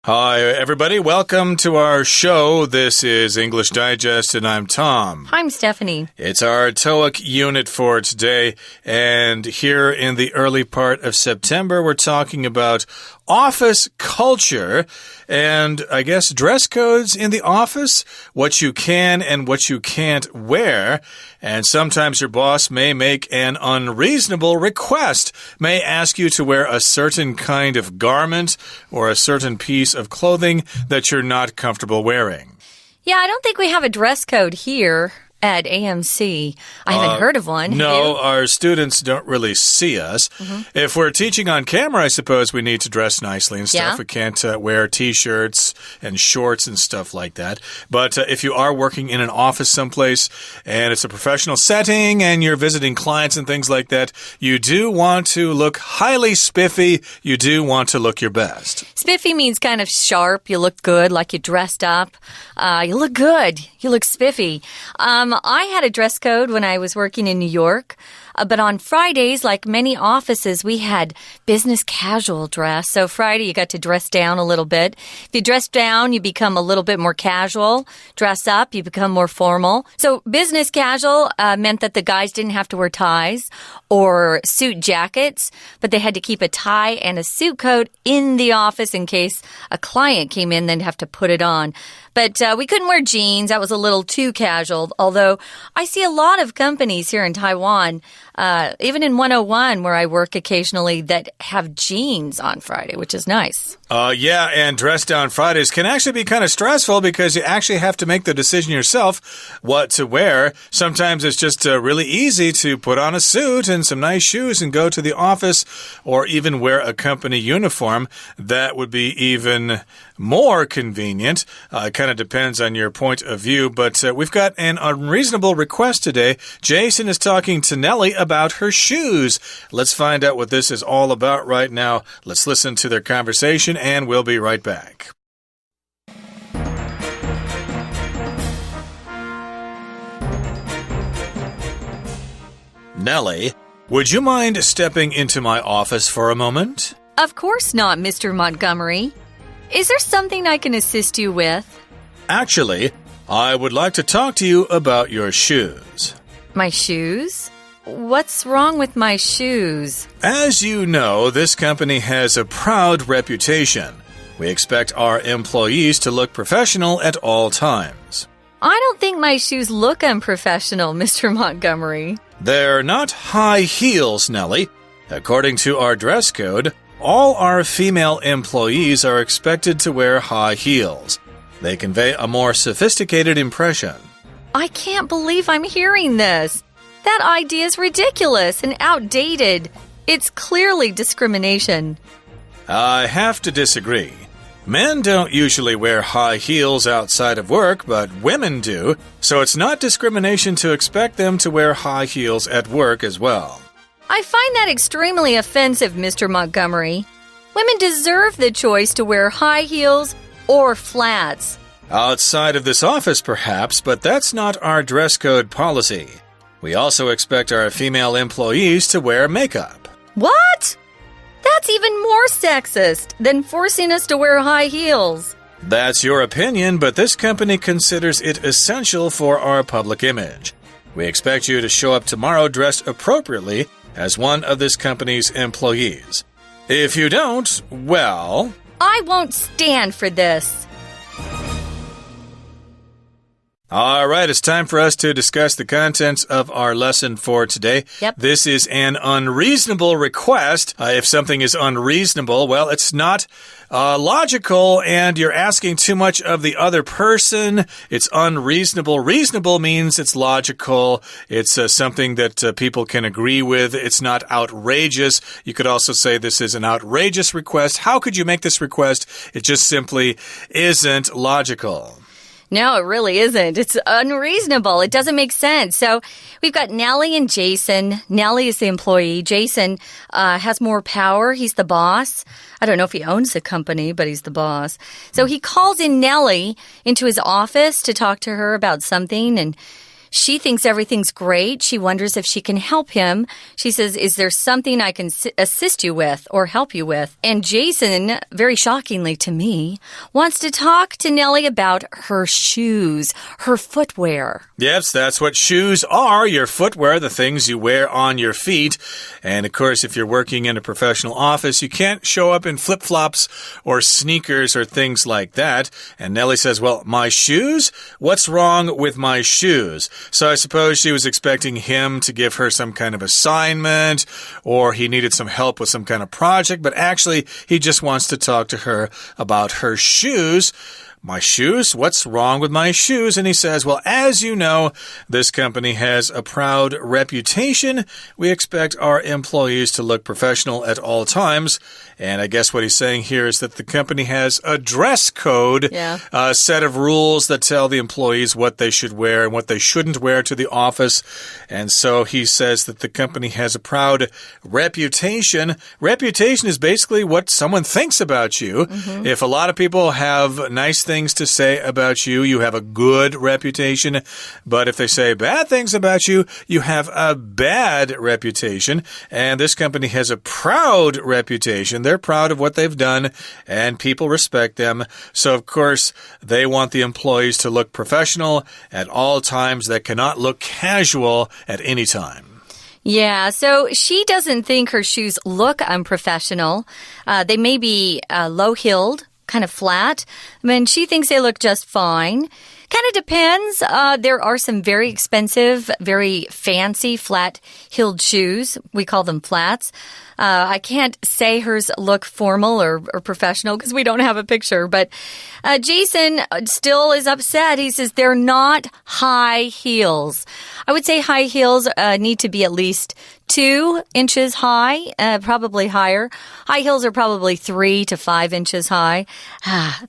Hi, everybody. Welcome to our show. This is English Digest, and I'm Tom. I'm Stephanie. It's our TOEIC unit for today, and here in the early part of September, we're talking about office culture and, I guess, dress codes in the office, what you can and what you can't wear. And sometimes your boss may make an unreasonable request, may ask you to wear a certain kind of garment or a certain piece of clothing that you're not comfortable wearing. Yeah, I don't think we have a dress code here at AMC. I haven't heard of one. No, our students don't really see us. If we're teaching on camera, I suppose we need to dress nicely and stuff. Yeah. We can't wear T-shirts and shorts and stuff like that. But if you are working in an office someplace and it's a professional setting and you're visiting clients and things like that, you do want to look highly spiffy. You do want to look your best. Spiffy means kind of sharp. You look good, like you dressed up. You look good. You look spiffy. I had a dress code when I was working in New York, but on Fridays, like many offices, we had business casual dress. So Friday, you got to dress down a little bit. If you dress down, you become a little bit more casual. Dress up, you become more formal. So business casual meant that the guys didn't have to wear ties or suit jackets, but they had to keep a tie and a suit coat in the office in case a client came in, they'd have to put it on. But we couldn't wear jeans. That was a little too casual, although I see a lot of companies here in Taiwan, even in 101 where I work occasionally, that have jeans on Friday, which is nice. Yeah, and dress down Fridays can actually be kind of stressful because you actually have to make the decision yourself what to wear. Sometimes it's just really easy to put on a suit and some nice shoes and go to the office, or even wear a company uniform. That would be even more convenient. It kind of depends on your point of view, but we've got an unreasonable request today. Jason is talking to Nellie about her shoes. Let's find out what this is all about right now. Let's listen to their conversation, and we'll be right back. Nellie, would you mind stepping into my office for a moment? Of course not, Mr. Montgomery. Is there something I can assist you with? Actually, I would like to talk to you about your shoes. My shoes? What's wrong with my shoes? As you know, this company has a proud reputation. We expect our employees to look professional at all times. I don't think my shoes look unprofessional, Mr. Montgomery. They're not high heels, Nellie. According to our dress code, all our female employees are expected to wear high heels. They convey a more sophisticated impression. I can't believe I'm hearing this. That idea is ridiculous and outdated. It's clearly discrimination. I have to disagree. Men don't usually wear high heels outside of work, but women do, so it's not discrimination to expect them to wear high heels at work as well. I find that extremely offensive, Mr. Montgomery. Women deserve the choice to wear high heels or flats. Outside of this office, perhaps, but that's not our dress code policy. We also expect our female employees to wear makeup. What? That's even more sexist than forcing us to wear high heels. That's your opinion, but this company considers it essential for our public image. We expect you to show up tomorrow dressed appropriately as one of this company's employees. If you don't, well... I won't stand for this. All right, it's time for us to discuss the contents of our lesson for today. Yep. This is an unreasonable request. If something is unreasonable, well, it's not logical and you're asking too much of the other person. It's unreasonable. Reasonable means it's logical. It's something that people can agree with. It's not outrageous. You could also say this is an outrageous request. How could you make this request? It just simply isn't logical. No, it really isn't. It's unreasonable. It doesn't make sense. So we've got Nellie and Jason. Nellie is the employee. Jason has more power. He's the boss. I don't know if he owns the company, but he's the boss. So he calls in Nellie into his office to talk to her about something, and She thinks everything's great. She wonders if she can help him. She says, is there something I can assist you with or help you with? And Jason, very shockingly to me, wants to talk to Nellie about her shoes, her footwear. Yes, that's what shoes are, your footwear, the things you wear on your feet. And of course, if you're working in a professional office, you can't show up in flip-flops or sneakers or things like that. And Nellie says, well, my shoes? What's wrong with my shoes? So I suppose she was expecting him to give her some kind of assignment, or he needed some help with some kind of project, but actually he just wants to talk to her about her shoes. My shoes? What's wrong with my shoes? And he says, well, as you know, this company has a proud reputation. We expect our employees to look professional at all times. And I guess what he's saying here is that the company has a dress code, a set of rules that tell the employees what they should wear and what they shouldn't wear to the office. And so he says that the company has a proud reputation. Reputation is basically what someone thinks about you. If a lot of people have nice things to say about you, you have a good reputation. But if they say bad things about you, you have a bad reputation. And this company has a proud reputation. They're proud of what they've done, and people respect them. So, of course, they want the employees to look professional at all times. They cannot look casual at any time. Yeah, so she doesn't think her shoes look unprofessional. They may be low-heeled, kind of flat. I mean, she thinks they look just fine. Kind of depends. There are some very expensive, very fancy flat-heeled shoes. We call them flats. I can't say hers look formal or professional because we don't have a picture. But Jason still is upset. He says they're not high heels. I would say high heels need to be at least 2 inches high, probably higher. High heels are probably 3 to 5 inches high.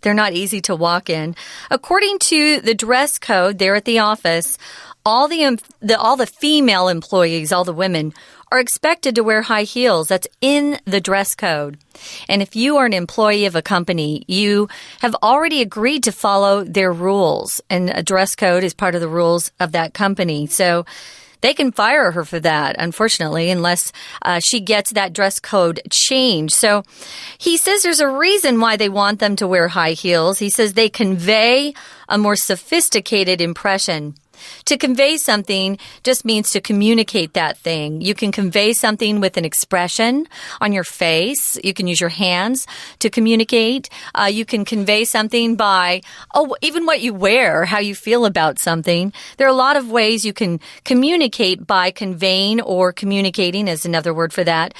They're not easy to walk in. According to the dress code there at the office, all the female employees, all the women, are expected to wear high heels. That's in the dress code. And if you are an employee of a company, you have already agreed to follow their rules. And a dress code is part of the rules of that company. So they can fire her for that, unfortunately, unless she gets that dress code changed. So he says there's a reason why they want them to wear high heels. He says they convey a more sophisticated impression. To convey something just means to communicate that thing. You can convey something with an expression on your face. You can use your hands to communicate. You can convey something by, even what you wear, how you feel about something. There are a lot of ways you can communicate by conveying or communicating is another word for that.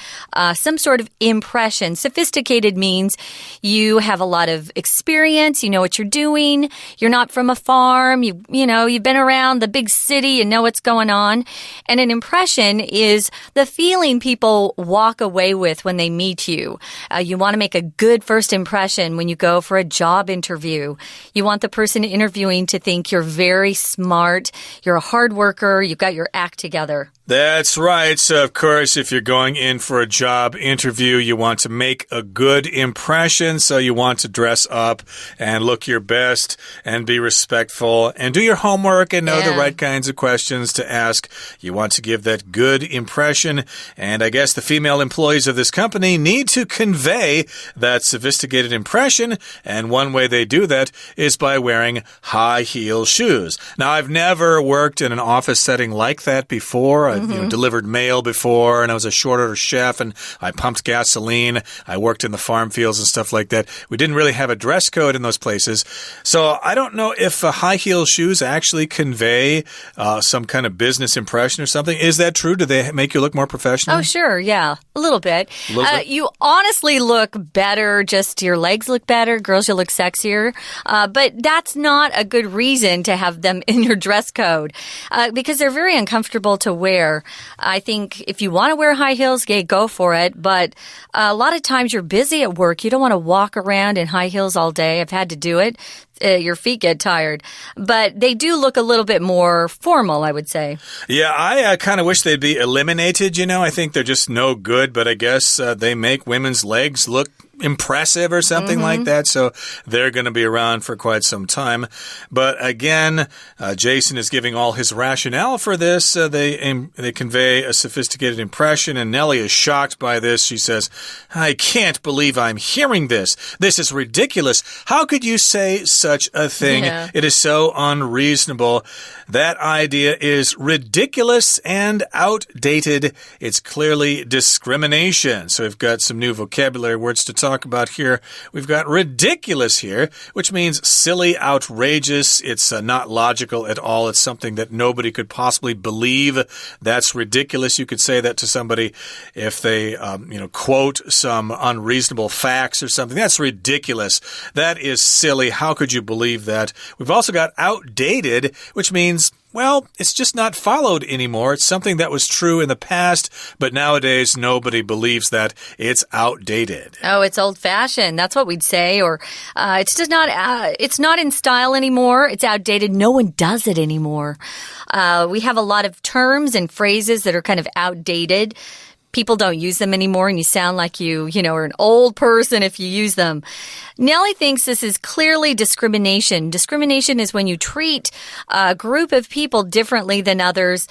Some sort of impression. Sophisticated means you have a lot of experience. You know what you're doing. You're not from a farm. You've been around the big city and know what's going on. And an impression is the feeling people walk away with when they meet you. You want to make a good first impression when you go for a job interview. You want the person interviewing to think you're very smart, you're a hard worker, you've got your act together. That's right. So, of course, if you're going in for a job interview, you want to make a good impression. So you want to dress up and look your best and be respectful and do your homework and know the right kinds of questions to ask. You want to give that good impression. And I guess the female employees of this company need to convey that sophisticated impression. And one way they do that is by wearing high heel shoes. Now, I've never worked in an office setting like that before. I've delivered mail before, and I was a short order chef, and I pumped gasoline. I worked in the farm fields and stuff like that. We didn't really have a dress code in those places. So I don't know if high heel shoes actually convey some kind of business impression or something. Is that true? Do they make you look more professional? Oh, sure. Yeah, a little bit. You honestly look better. Just your legs look better. Girls, you look sexier. But that's not a good reason to have them in your dress code because they're very uncomfortable to wear. I think if you want to wear high heels, go for it. But a lot of times you're busy at work. You don't want to walk around in high heels all day. I've had to do it. Your feet get tired. But they do look a little bit more formal, I would say. Yeah, I kind of wish they'd be eliminated, I think they're just no good, but I guess they make women's legs look impressive or something like that. So they're going to be around for quite some time. But again, Jason is giving all his rationale for this. They convey a sophisticated impression, and Nellie is shocked by this. She says, I can't believe I'm hearing this. This is ridiculous. How could you say such a thing? Yeah. It is so unreasonable. That idea is ridiculous and outdated. It's clearly discrimination. So we've got some new vocabulary words to talk about here. We've got ridiculous here, which means silly, outrageous. It's not logical at all. It's something that nobody could possibly believe. That's ridiculous. You could say that to somebody if they, quote some unreasonable facts or something. That's ridiculous. That is silly. How could you believe that? We've also got outdated, which means well, it's just not followed anymore. It's something that was true in the past, but nowadays nobody believes that. It's outdated. Oh, it's old-fashioned. That's what we'd say. Or it's just not. It's not in style anymore. It's outdated. No one does it anymore. We have a lot of terms and phrases that are kind of outdated. People don't use them anymore, and you sound like you are an old person if you use them. Nellie thinks this is clearly discrimination. Discrimination is when you treat a group of people differently than others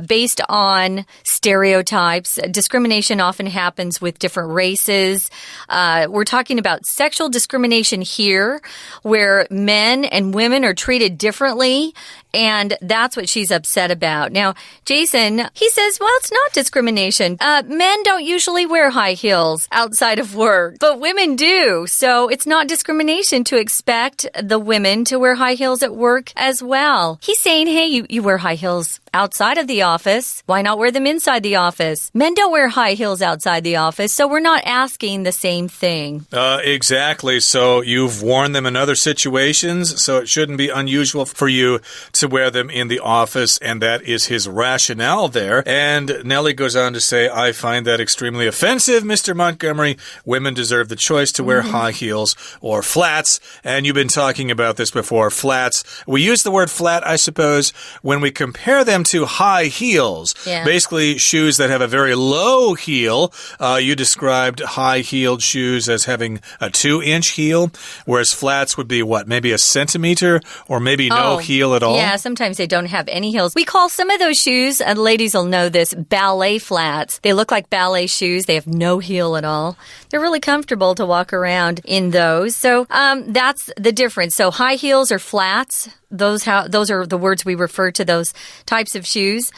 based on stereotypes. Discrimination often happens with different races. We're talking about sexual discrimination here, where men and women are treated differently. And that's what she's upset about. Now, Jason, he says, well, it's not discrimination. Men don't usually wear high heels outside of work, but women do. So it's not discrimination to expect the women to wear high heels at work as well. He's saying, hey, you wear high heels outside of the office. Why not wear them inside the office? Men don't wear high heels outside the office, so we're not asking the same thing. Exactly. So you've worn them in other situations, so it shouldn't be unusual for you to wear them in the office, and that is his rationale there. And Nellie goes on to say, I find that extremely offensive, Mr. Montgomery. Women deserve the choice to wear high heels or flats, and you've been talking about this before, flats. We use the word flat, I suppose, when we compare them to high heels. Yeah. Basically, shoes that have a very low heel. You described high-heeled shoes as having a 2-inch heel, whereas flats would be what, maybe a centimeter or maybe no heel at all? Yeah, sometimes they don't have any heels. We call some of those shoes, and ladies will know this, ballet flats. They look like ballet shoes. They have no heel at all. They're really comfortable to walk around in those. So that's the difference. So high heels or flats, those are the words we refer to those types of shoes.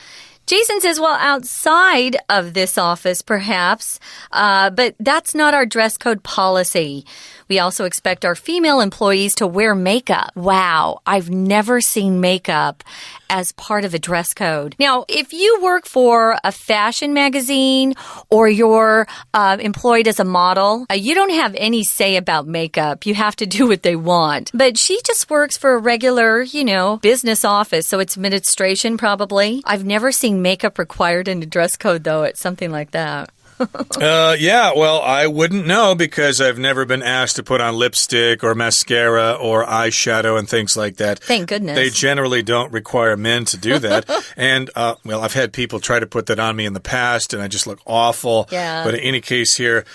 Jason says, well, outside of this office, perhaps, but that's not our dress code policy. We also expect our female employees to wear makeup. Wow, I've never seen makeup as part of a dress code. Now, if you work for a fashion magazine or you're employed as a model, you don't have any say about makeup. You have to do what they want. But she just works for a regular, business office, so it's administration probably. I've never seen makeup required in a dress code, though. It's something like that. Yeah, well, I wouldn't know because I've never been asked to put on lipstick or mascara or eyeshadow and things like that. Thank goodness. They generally don't require men to do that. And, I've had people try to put that on me in the past and I just look awful. Yeah. But in any case here,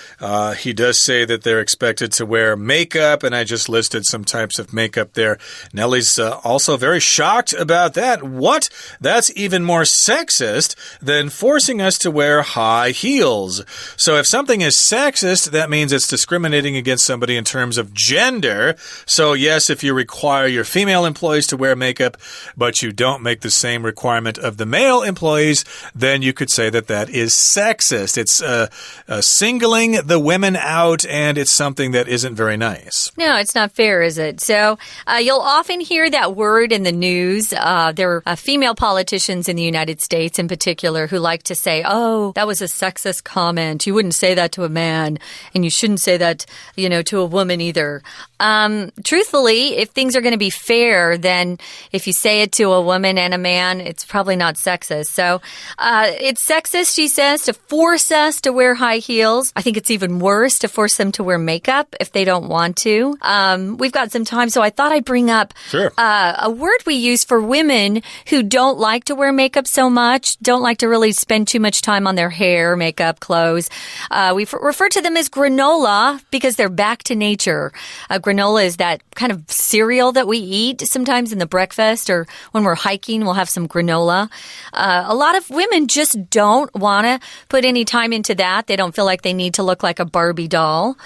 he does say that they're expected to wear makeup, and I just listed some types of makeup there. Nellie's also very shocked about that. What? That's even more sexist than forcing us to wear high heels. So if something is sexist, that means it's discriminating against somebody in terms of gender. So yes, if you require your female employees to wear makeup, but you don't make the same requirement of the male employees, then you could say that that is sexist. It's singling the women out, and it's something that isn't very nice. No, it's not fair, is it? So you'll often hear that word in the news. There are female politicians in the United States in particular who like to say, oh, that was a sexist comment. You wouldn't say that to a man, and you shouldn't say that, to a woman either. Truthfully, if things are going to be fair, then if you say it to a woman and a man, it's probably not sexist. So it's sexist, she says, to force us to wear high heels. I think it's even worse to force them to wear makeup if they don't want to. We've got some time, so I thought I'd bring up a word we use for women who don't like to wear makeup so much, don't like to really spend too much time on their hair, makeup, clothes. We refer to them as granola because they're back to nature. Granola is that kind of cereal that we eat sometimes in the breakfast or when we're hiking, we'll have some granola. A lot of women just don't want to put any time into that. They don't feel like they need to look like a Barbie doll,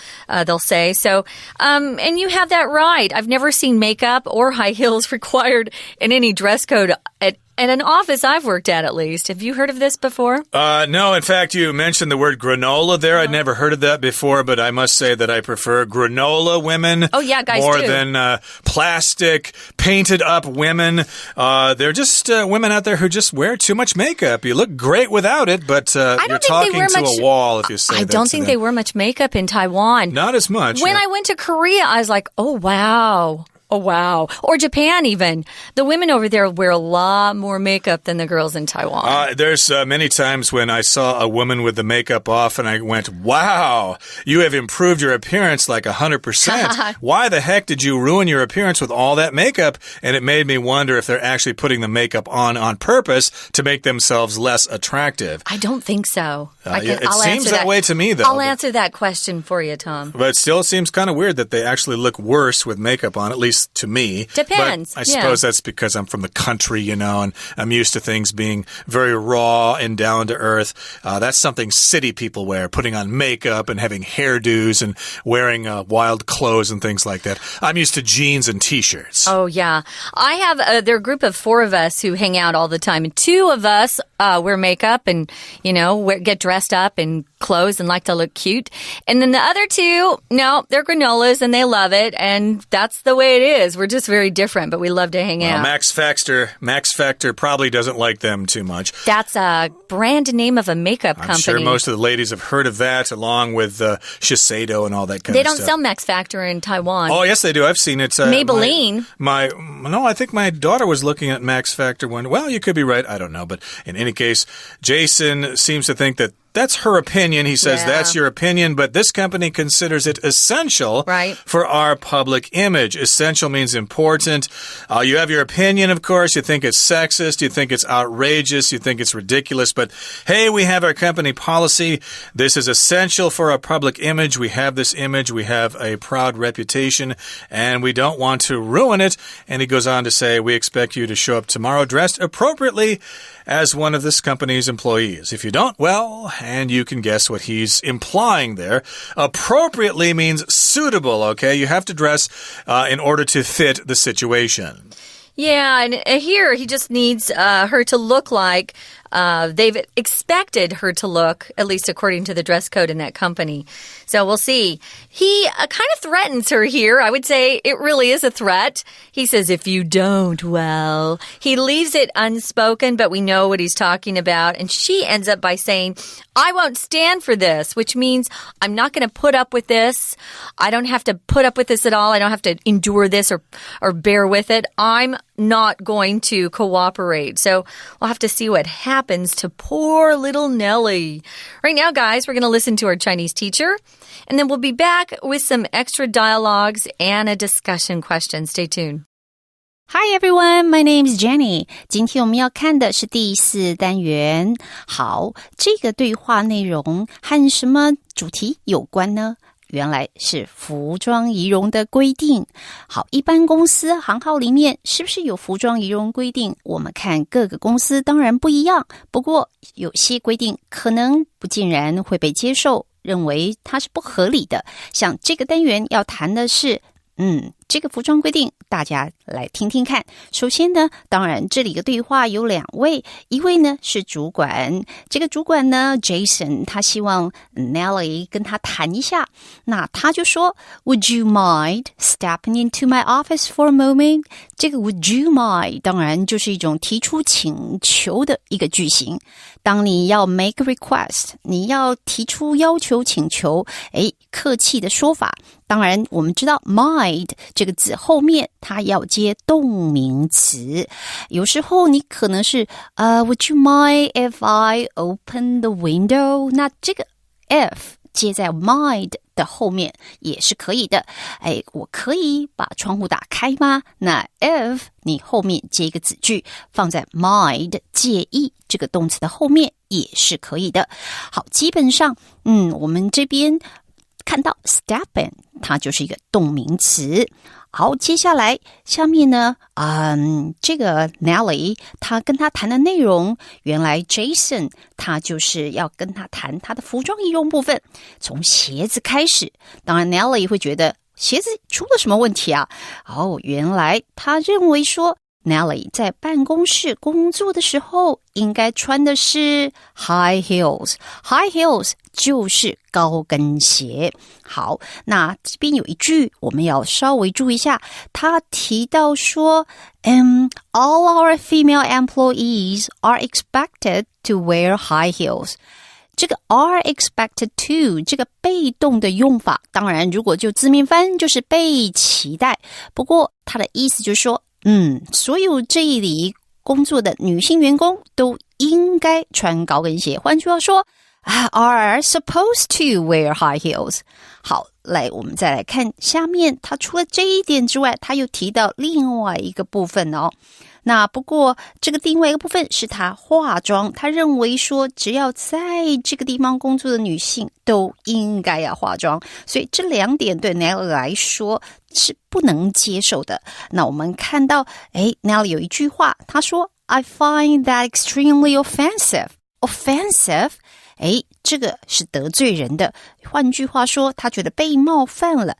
they'll say. So, and you have that right. I've never seen makeup or high heels required in any dress code at an office I've worked at least. Have you heard of this before? No. In fact, you mentioned the word granola there. I'd never heard of that before, but I must say that I prefer granola women. Oh, yeah, guys more do. than plastic, painted up women. They're just women out there who just wear too much makeup. You look great without it, but you're talking to a wall if you say that. I don't think they wear much makeup in Taiwan. Not as much. When I went to Korea, I was like, oh, wow. Oh, wow. Or Japan, even. The women over there wear a lot more makeup than the girls in Taiwan. There's many times when I saw a woman with the makeup off and I went, wow, you have improved your appearance like 100%. Why the heck did you ruin your appearance with all that makeup? And it made me wonder if they're actually putting the makeup on purpose to make themselves less attractive. I don't think so. It seems that way to me, though. I'll answer that question for you, Tom. But it still seems kind of weird that they actually look worse with makeup on, at least to me. Depends. But I suppose that's because I'm from the country, you know, and I'm used to things being very raw and down to earth. That's something city people wear, putting on makeup and having hairdos and wearing wild clothes and things like that. I'm used to jeans and T-shirts. Oh, yeah. I have, there are a group of 4 of us who hang out all the time, and 2 of us wear makeup and, you know, get dressed up in clothes and like to look cute. And then the other 2, no, they're granolas and they love it, and that's the way it is. We're just very different, but we love to hang out. Max Factor probably doesn't like them too much. That's a brand name of a makeup company. I'm sure most of the ladies have heard of that, along with Shiseido and all that kind of stuff. They don't sell Max Factor in Taiwan. Oh, yes, they do. I've seen it. Maybelline. No, I think my daughter was looking at Max Factor one. Well, you could be right. I don't know. But in any case, Jason seems to think that that's her opinion. He says that's your opinion, but this company considers it essential for our public image. Essential means important. You have your opinion, of course. You think it's sexist. You think it's outrageous. You think it's ridiculous. But hey, we have our company policy. This is essential for our public image. We have this image. We have a proud reputation, and we don't want to ruin it. And he goes on to say, we expect you to show up tomorrow dressed appropriately as one of this company's employees. If you don't, well, and you can guess what he's implying there. Appropriately means suitable, okay? You have to dress in order to fit the situation. Yeah, and here he just needs her to look like they've expected her to look, at least according to the dress code in that company. So we'll see. He kind of threatens her here. I would say it really is a threat. He says, if you don't, well, he leaves it unspoken, but we know what he's talking about. And she ends up by saying, I won't stand for this, which means I'm not going to put up with this. I don't have to put up with this at all. I don't have to endure this or bear with it. I'm not going to cooperate. So we'll have to see what happens to poor little Nellie. Right now, guys, we're going to listen to our Chinese teacher, and then we'll be back with some extra dialogues and a discussion question. Stay tuned. Hi everyone, my name is Jenny. 今天我们要看的是第4单元。好，这个对话内容和什么主题有关呢？原来是服装仪容的规定。好，一般公司行号里面是不是有服装仪容规定？我们看各个公司当然不一样，不过有些规定可能不尽然会被接受，认为它是不合理的。像这个单元要谈的是这个服装规定大家来听听看。首先呢，当然这里的对话有2位，一位呢是主管，这个主管呢 Jason 他希望 Nellie 跟他谈一下，那他就说 Would you mind stepping into my office for a moment？ 这个 Would you mind 当然就是一种提出请求的一个句型。当你要 make a request， 你要提出要求请求，客气的说法，当然我们知道 mind 这个字后面它要接动名词，有时候你可能是Would you mind if I open the window？ 那这个 if 接在 might 的后面也是可以的。我可以把窗户打开吗？那 if 你后面接一个子句，放在 might 介意这个动词的后面也是可以的。好，基本上我们这边看到 step in 它就是一个动名词。好，接下来下面呢这个 Nelly 他跟他谈的内容，原来 Jason 他就是要跟他谈他的服装仪容部分，从鞋子开始。当然 Nelly 会觉得鞋子出了什么问题啊？原来他认为说Nelly 在办公室工作的时候应该穿的是 high heels。 High heels 就是高跟鞋。好，那这边有一句我们要稍微注意一下，他提到说all our female employees are expected to wear high heels。这个 are expected to 这个被动的用法，当然如果就字面翻就是被期待，不过它的意思就是说所有这里工作的女性员工都应该穿高跟鞋，换句话说are supposed to wear high heels。 好，来我们再来看下面，他除了这一点之外，他又提到另外一个部分哦。那不过这个另外一个部分是他化妆，他认为说只要在这个地方工作的女性都应该要化妆，所以这两点对 Nelly 来说是不能接受的。那我们看到Nelly 有一句话，他说 I find that extremely offensive。 offensive这个是得罪人的，换句话说他觉得被冒犯了。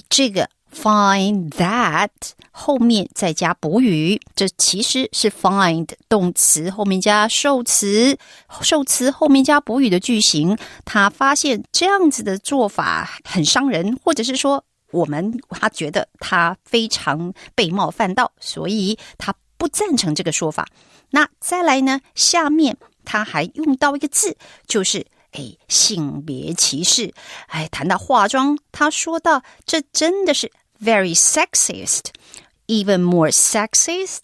这个 find that 后面再加补语，这其实是 find 动词后面加受词，受词后面加补语的句型。他发现这样子的做法很伤人，或者是说他觉得他非常被冒犯到，所以他不赞成这个说法。那再来呢，下面他还用到一个字，就是性别歧视。谈到化妆，他说到这真的是 very sexist， even more sexist。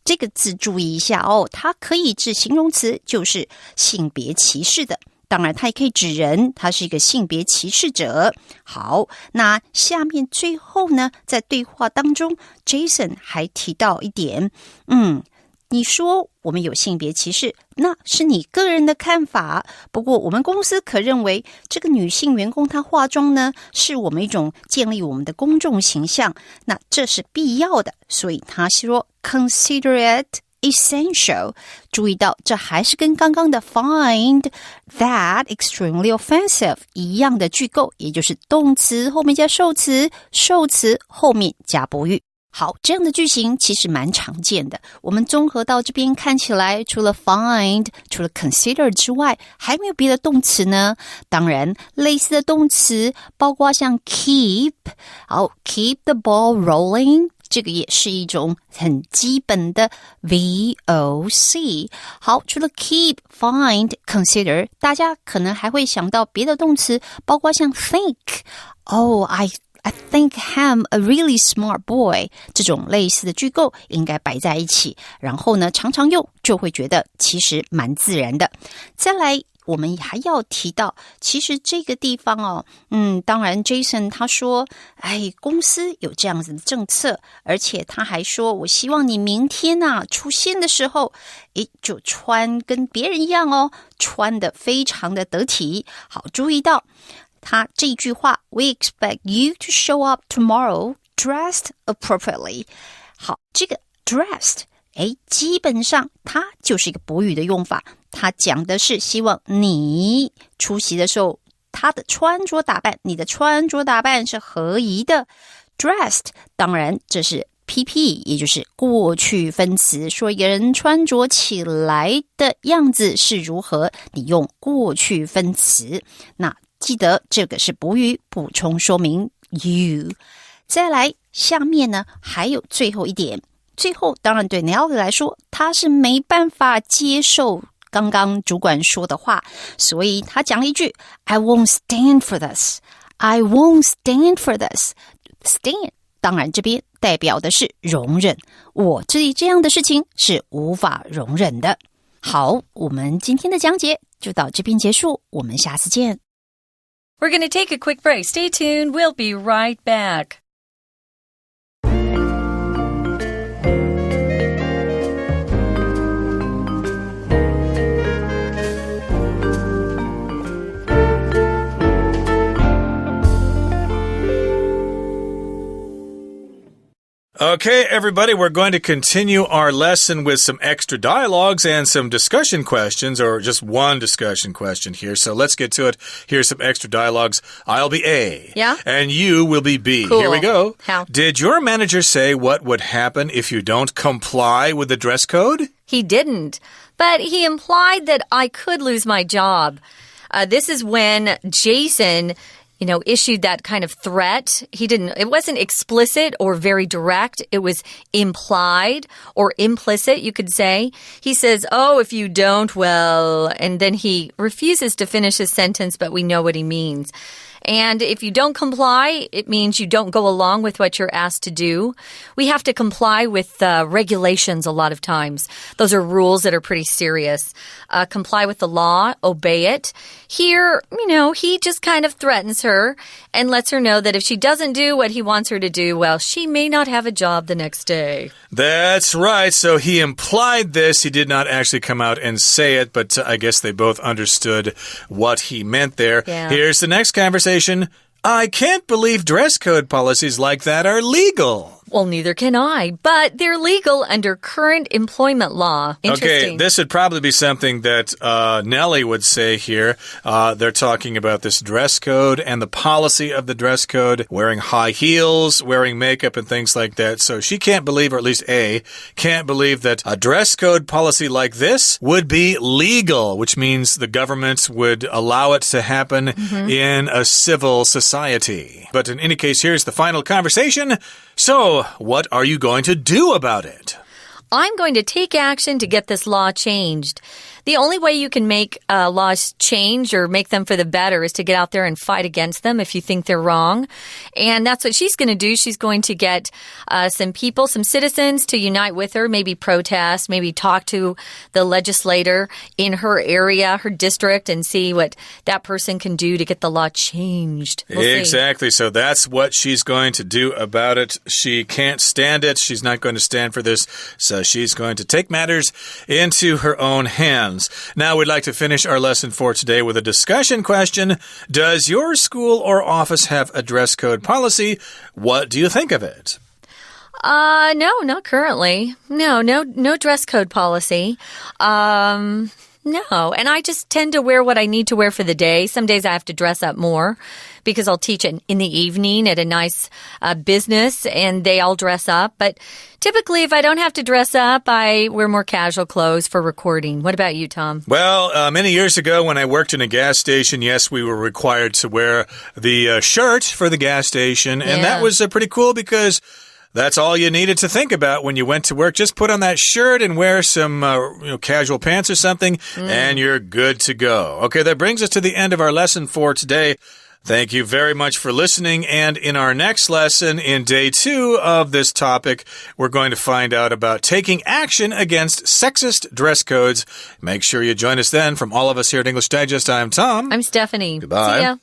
这个字注意一下哦，它可以指形容词，就是性别歧视的，当然它也可以指人，他是一个性别歧视者。好，那下面最后呢，在对话当中 Jason 还提到一点，你说我们有性别歧视，那是你个人的看法，不过我们公司可认为这个女性员工她化妆呢，是我们一种建立我们的公众形象，那这是必要的，所以他说 consider it essential。 注意到这还是跟刚刚的 find that extremely offensive 一样的句构，也就是动词后面加受词，受词后面加补语。好，这样的句型其实蛮常见的，我们综合到这边看起来，除了 find 除了 consider 之外，还没有别的动词呢。当然类似的动词包括像 keep keep the ball rolling， 这个也是一种很基本的 VOC。 好，除了 keep find consider， 大家可能还会想到别的动词，包括像 think I think him a really smart boy， 这种类似的句构应该摆在一起，然后呢常常用，就会觉得其实蛮自然的。再来我们还要提到，其实这个地方当然 Jason 他说公司有这样子的政策，而且他还说我希望你明天出现的时候就穿跟别人一样穿得非常的得体。好，注意到他这一句话 We expect you to show up tomorrow dressed appropriately。 好，这个 dressed基本上它就是一个补语的用法，它讲的是希望你出席的时候他的穿着打扮，你的穿着打扮是合宜的。 dressed 当然这是 PP， 也就是过去分词，说一个人穿着起来的样子是如何，你用过去分词，那记得这个是补语，补充说明 you。 再来下面呢还有最后一点，最后当然对 Nelly 来说他是没办法接受刚刚主管说的话，所以他讲了一句 I won't stand for this。 I won't stand for this。 Stand 当然这边代表的是容忍，我这里这样的事情是无法容忍的。好，我们今天的讲解就到这边结束，我们下次见。We're going to take a quick break. Stay tuned. We'll be right back. Okay, everybody, we're going to continue our lesson with some extra dialogues and some discussion questions, or just one discussion question here. So let's get to it. Here's some extra dialogues. I'll be A. Yeah? And you will be B. Cool. Here we go. How? Did your manager say what would happen if you don't comply with the dress code? He didn't, but he implied that I could lose my job. This is when Jason issued that kind of threat. It wasn't explicit or very direct. It was implied or implicit, you could say. He says, oh, if you don't, well, and then he refuses to finish his sentence, but we know what he means. And if you don't comply, it means you don't go along with what you're asked to do. We have to comply with regulations a lot of times. Those are rules that are pretty serious. Comply with the law, obey it. Here, he just kind of threatens her and lets her know that if she doesn't do what he wants her to do, well, she may not have a job the next day. That's right. So he implied this. He did not actually come out and say it, but I guess they both understood what he meant there. Yeah. Here's the next conversation. I can't believe dress code policies like that are legal. Well, neither can I, but they're legal under current employment law. Interesting. Okay, this would probably be something that Nellie would say here. They're talking about this dress code and the policy of the dress code, wearing high heels, wearing makeup and things like that. So she can't believe, or at least A, can't believe that a dress code policy like this would be legal, which means the government would allow it to happen in a civil society. But in any case, here's the final conversation. So, what are you going to do about it? I'm going to take action to get this law changed. The only way you can make laws change or make them for the better is to get out there and fight against them if you think they're wrong. And that's what she's going to do. She's going to get some people, some citizens to unite with her, maybe protest, maybe talk to the legislator in her area, her district, and see what that person can do to get the law changed. Exactly. So that's what she's going to do about it. She can't stand it. She's not going to stand for this. So she's going to take matters into her own hands. Now we'd like to finish our lesson for today with a discussion question. Does your school or office have a dress code policy? What do you think of it? No, not currently. No dress code policy. No, and I just tend to wear what I need to wear for the day. Some days I have to dress up more because I'll teach in the evening at a nice business and they all dress up. But typically, if I don't have to dress up, I wear more casual clothes for recording. What about you, Tom? Well, many years ago when I worked in a gas station, yes, we were required to wear the shirt for the gas station. And that was pretty cool because that's all you needed to think about when you went to work. Just put on that shirt and wear some casual pants or something, and you're good to go. Okay, that brings us to the end of our lesson for today. Thank you very much for listening. And in our next lesson, in day 2 of this topic, we're going to find out about taking action against sexist dress codes. Make sure you join us then. From all of us here at English Digest, I'm Tom. I'm Stephanie. Goodbye. See ya.